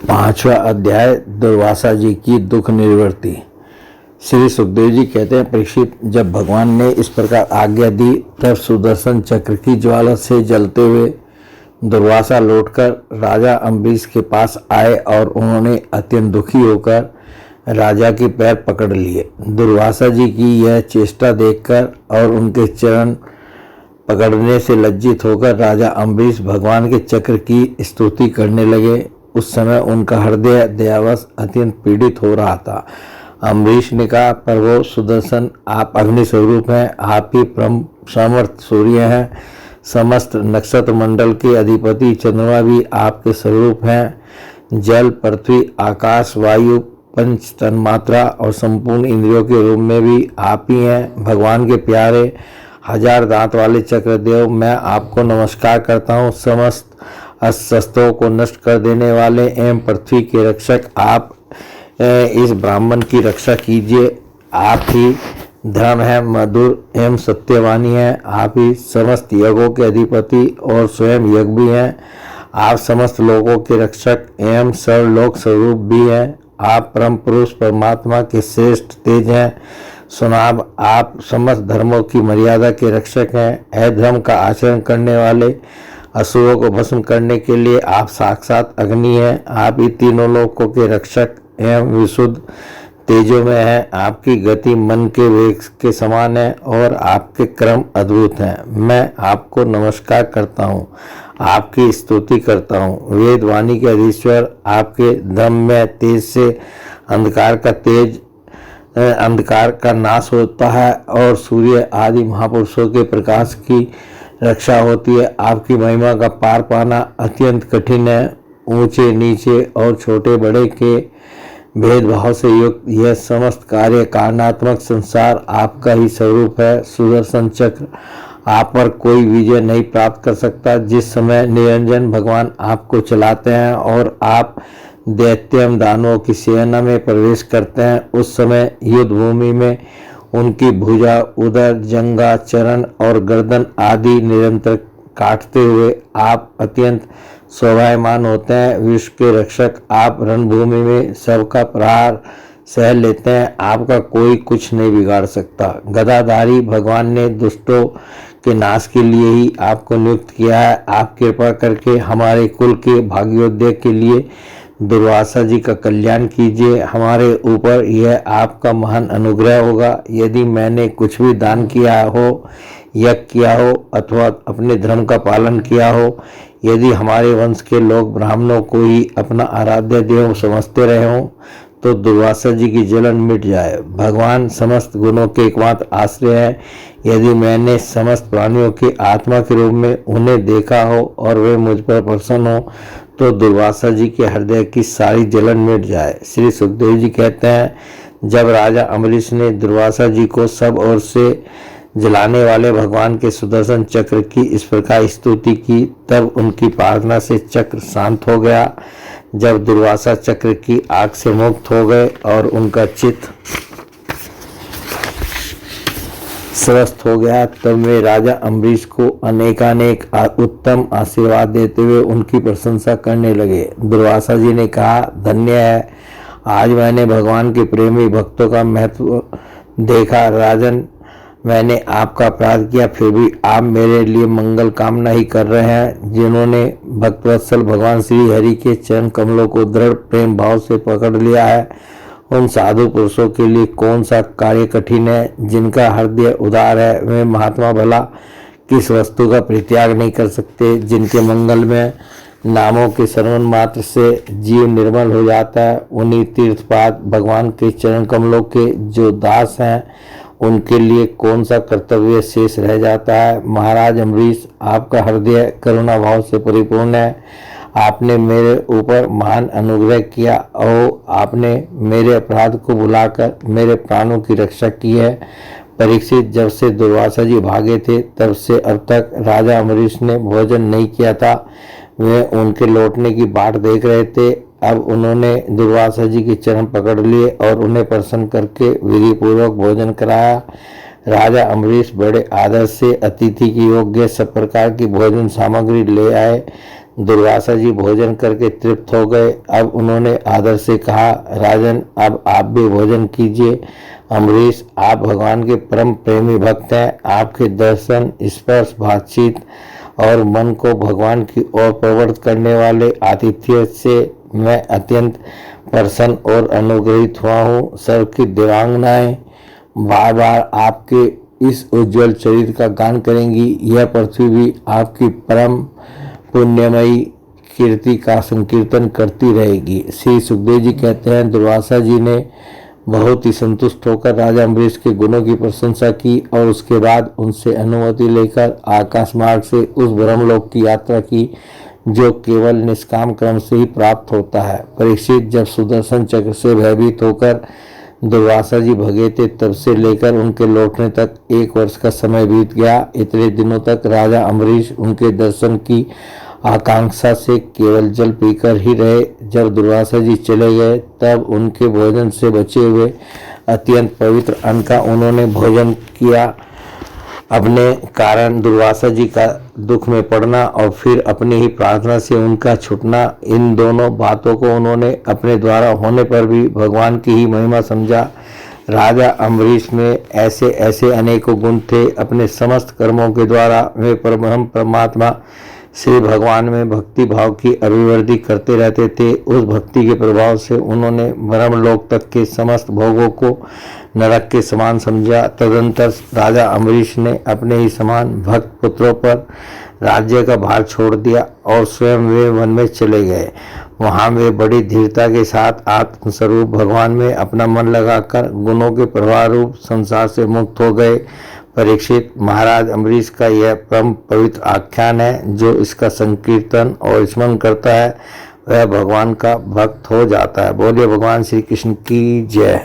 पांचवा अध्याय दुर्वासा जी की दुख निवृत्ति। श्री सुखदेव जी कहते हैं, परीक्षित, जब भगवान ने इस प्रकार आज्ञा दी तब सुदर्शन चक्र की ज्वाला से जलते हुए दुर्वासा लौटकर राजा अम्बरीश के पास आए और उन्होंने अत्यंत दुखी होकर राजा के पैर पकड़ लिए। दुर्वासा जी की यह चेष्टा देखकर और उनके चरण पकड़ने से लज्जित होकर राजा अम्बरीश भगवान के चक्र की स्तुति करने लगे। उस समय उनका हृदय दयावश अत्यंत पीड़ित हो रहा था। अम्बरीश ने कहा, प्रभु सुदर्शन, आप अग्नि स्वरूप हैं, आप ही परम समर्थ सूर्य हैं, समस्त नक्षत्र मंडल के अधिपति चंद्रमा भी आपके स्वरूप हैं। जल, पृथ्वी, आकाश, वायु, पंच तन्मात्रा और संपूर्ण इंद्रियों के रूप में भी आप ही हैं। भगवान के प्यारे हजार दांत वाले चक्रदेव, मैं आपको नमस्कार करता हूँ। समस्त अस्त्रों को नष्ट कर देने वाले एवं पृथ्वी के रक्षक, आप इस ब्राह्मण की रक्षा कीजिए। आप ही धर्म है, मधुर एवं सत्यवानी है। आप ही समस्त यज्ञों के अधिपति और स्वयं यज्ञ भी हैं। आप समस्त लोगों के रक्षक एवं सर्वलोक स्वरूप भी हैं। आप परम पुरुष परमात्मा के श्रेष्ठ तेज हैं। सुनाब, आप समस्त धर्मों की मर्यादा के रक्षक हैं। अधर्म का आचरण करने वाले असुरों को भस्म करने के लिए आप साक्षात अग्नि हैं। आप ही तीनों लोकों के रक्षक एवं विशुद्ध तेजों में हैं। आपकी गति मन के वेग के समान है और आपके क्रम अद्भुत हैं। मैं आपको नमस्कार करता हूँ, आपकी स्तुति करता हूँ। वेद वाणी के अधीश्वर, आपके धम्म में तेज से अंधकार का नाश होता है और सूर्य आदि महापुरुषों के प्रकाश की रक्षा होती है। आपकी महिमा का पार पाना अत्यंत कठिन है। ऊंचे नीचे और छोटे बड़े के भेदभाव से युक्त यह समस्त कार्य कारणात्मक संसार आपका ही स्वरूप है। सुदर्शन चक्र, आप पर कोई विजय नहीं प्राप्त कर सकता। जिस समय निरंजन भगवान आपको चलाते हैं और आप दैत्य एवं दानवों की सेना में प्रवेश करते हैं, उस समय युद्ध भूमि में उनकी भुजा, उदर, जंघा, चरण और गर्दन आदि निरंतर काटते हुए आप अत्यंत शोभायमान होते हैं। विश्व के रक्षक, आप रणभूमि में सबका प्रहार सह लेते हैं। आपका कोई कुछ नहीं बिगाड़ सकता। गदाधारी भगवान ने दुष्टों के नाश के लिए ही आपको नियुक्त किया है। आप कृपा करके हमारे कुल के भाग्योदय के लिए दुर्वासा जी का कल्याण कीजिए। हमारे ऊपर यह आपका महान अनुग्रह होगा। यदि मैंने कुछ भी दान किया हो, यज्ञ किया हो अथवा अपने धर्म का पालन किया हो, यदि हमारे वंश के लोग ब्राह्मणों को ही अपना आराध्य देव समझते रहे हों, तो दुर्वासा जी की जलन मिट जाए। भगवान समस्त गुणों के एकमात्र आश्रय है। यदि मैंने समस्त प्राणियों की आत्मा के रूप में उन्हें देखा हो और वे मुझ पर प्रसन्न हो, तो दुर्वासा जी के हृदय की सारी जलन मिट जाए। श्री सुखदेव जी कहते हैं, जब राजा अम्बरीश ने दुर्वासा जी को सब ओर से जलाने वाले भगवान के सुदर्शन चक्र की इस प्रकार स्तुति की, तब उनकी प्रार्थना से चक्र शांत हो गया। जब दुर्वासा चक्र की आग से मुक्त हो गए और उनका चित्त स्वस्थ हो गया, तब वे राजा अम्बरीश को अनेकानेक उत्तम आशीर्वाद देते हुए उनकी प्रशंसा करने लगे। दुर्वासा जी ने कहा, धन्य है, आज मैंने भगवान के प्रेमी भक्तों का महत्व देखा। राजन, मैंने आपका अपराध किया, फिर भी आप मेरे लिए मंगल कामना ही कर रहे हैं। जिन्होंने भक्तवत्सल भगवान श्री हरि के चरण कमलों को दृढ़ प्रेम भाव से पकड़ लिया है, उन साधु पुरुषों के लिए कौन सा कार्य कठिन है। जिनका हृदय उदार है, वे महात्मा भला किस वस्तु का परित्याग नहीं कर सकते। जिनके मंगल में नामों के श्रवण मात्र से जीव निर्मल हो जाता है, उन्हीं तीर्थपाद भगवान के चरण कमलों के जो दास हैं, उनके लिए कौन सा कर्तव्य शेष रह जाता है। महाराज अम्बरीश, आपका हृदय करुणा भाव से परिपूर्ण है। आपने मेरे ऊपर महान अनुग्रह किया और आपने मेरे अपराध को भुलाकर मेरे प्राणों की रक्षा की है। परीक्षित, जब से दुर्वासा जी भागे थे तब से अब तक राजा अम्बरीश ने भोजन नहीं किया था। वे उनके लौटने की बाट देख रहे थे। अब उन्होंने दुर्वासा जी के चरण पकड़ लिए और उन्हें प्रसन्न करके विधि पूर्वक भोजन कराया। राजा अम्बरीश बड़े आदर से अतिथि की योग्य सब प्रकार की भोजन सामग्री ले आए। दुर्वासा जी भोजन करके तृप्त हो गए। अब उन्होंने आदर से कहा, राजन अब आप भी भोजन कीजिए। अम्बरीश, आप भगवान के परम प्रेमी भक्त हैं। आपके दर्शन, स्पर्श, बातचीत और मन को भगवान की ओर प्रवृत्त करने वाले आतिथ्य से मैं अत्यंत प्रसन्न और अनुग्रहित हुआ हूँ। सर्व की देवांगनाएं बार बार आपके इस उज्जवल चरित्र का गान करेंगी। यह पृथ्वी भी आपकी परम पुण्यमयी कीर्ति का संकीर्तन करती रहेगी। श्री सुखदेव जी कहते हैं, दुर्वासा जी ने बहुत ही संतुष्ट होकर राजा अम्बरीश के गुणों की प्रशंसा की और उसके बाद उनसे अनुमति लेकर आकाश मार्ग से उस ब्रह्मलोक की यात्रा की जो केवल निष्काम क्रम से ही प्राप्त होता है। परीक्षित, जब सुदर्शन चक्र से भयभीत होकर दुर्वासा जी भगे थे, तब से लेकर उनके लौटने तक 1 वर्ष का समय बीत गया। इतने दिनों तक राजा अम्बरीश उनके दर्शन की आकांक्षा से केवल जल पीकर ही रहे। जब दुर्वासा जी चले गए, तब उनके भोजन से बचे हुए अत्यंत पवित्र अन्न का उन्होंने भोजन किया। अपने कारण दुर्वासा जी का दुख में पड़ना और फिर अपनी ही प्रार्थना से उनका छूटना, इन दोनों बातों को उन्होंने अपने द्वारा होने पर भी भगवान की ही महिमा समझा। राजा अम्बरीश में ऐसे ऐसे अनेकों गुण थे। अपने समस्त कर्मों के द्वारा वे परमात्मा श्री भगवान में भक्ति भाव की अभिवृद्धि करते रहते थे। उस भक्ति के प्रभाव से उन्होंने ब्रह्मलोक तक के समस्त भोगों को नरक के समान समझा। तदंतर राजा अम्बरीश ने अपने ही समान भक्त पुत्रों पर राज्य का भार छोड़ दिया और स्वयं वे वन में चले गए। वहां वे बड़ी धीरता के साथ आत्मस्वरूप भगवान में अपना मन लगाकर गुणों के प्रवाह रूप संसार से मुक्त हो गए। परीक्षित, महाराज अम्बरीश का यह परम पवित्र आख्यान है। जो इसका संकीर्तन और स्मरण करता है वह भगवान का भक्त हो जाता है। बोलिए भगवान श्री कृष्ण की जय।